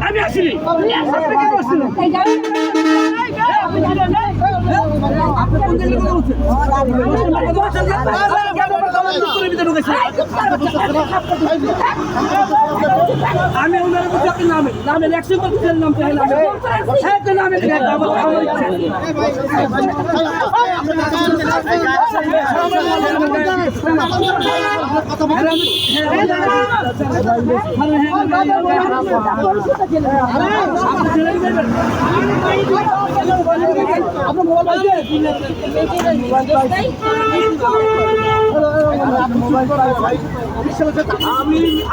আমি আসিনি আমি ওনার নামে ইলেকশন করতে নাম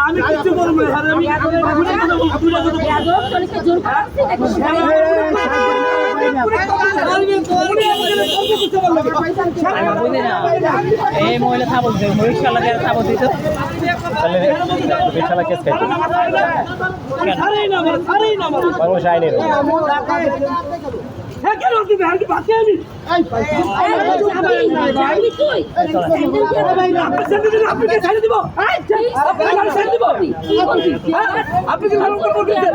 আমি কিছু বলবো এই মহিলা থাবল দিত মহিলা থাবল দিত বিশালা কেস খাইতো মানুষ আইনে হ্যাঁ কেন তুমি আর কি বাকি আমি আপনি ছেড়ে দিব আপনি কি ভালো করে বলছেন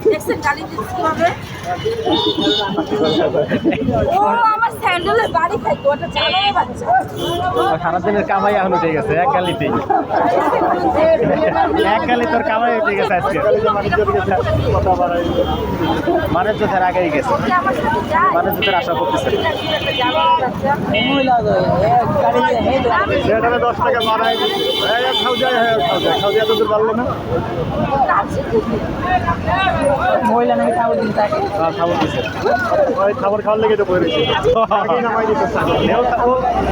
দেখছেন গালি দিচ্ছি কিভাবে ও আমার স্যান্ডেলের বাড়ি খাইতো ওটা চালানো বাচ্চা সারাদিনের কামাই এখন উঠে গেছে এক গালিতেই এক গালি তোর কামাই উঠে গেছে আজকে মানুষ যুদ্ধের আগেই গেছে মানুষ যুদ্ধের আশা করতেছে 10 টাকা বাড়াই খাও যায় তো পারলো না মহিলা নাকি খাবার দিন তাকে খাবার দিচ্ছে ওই খাবার খাওয়ার লেগে তো বই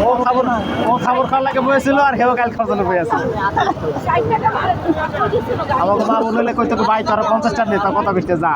ও খাবার খাওয়ার লাগে বয়েছিল আর হেও কাল খাওয়ার জন্য বয়ে আছে আমাকে মা বললে কই তোকে ভাই তোরা 50 টাকা নে তা কত করতে যা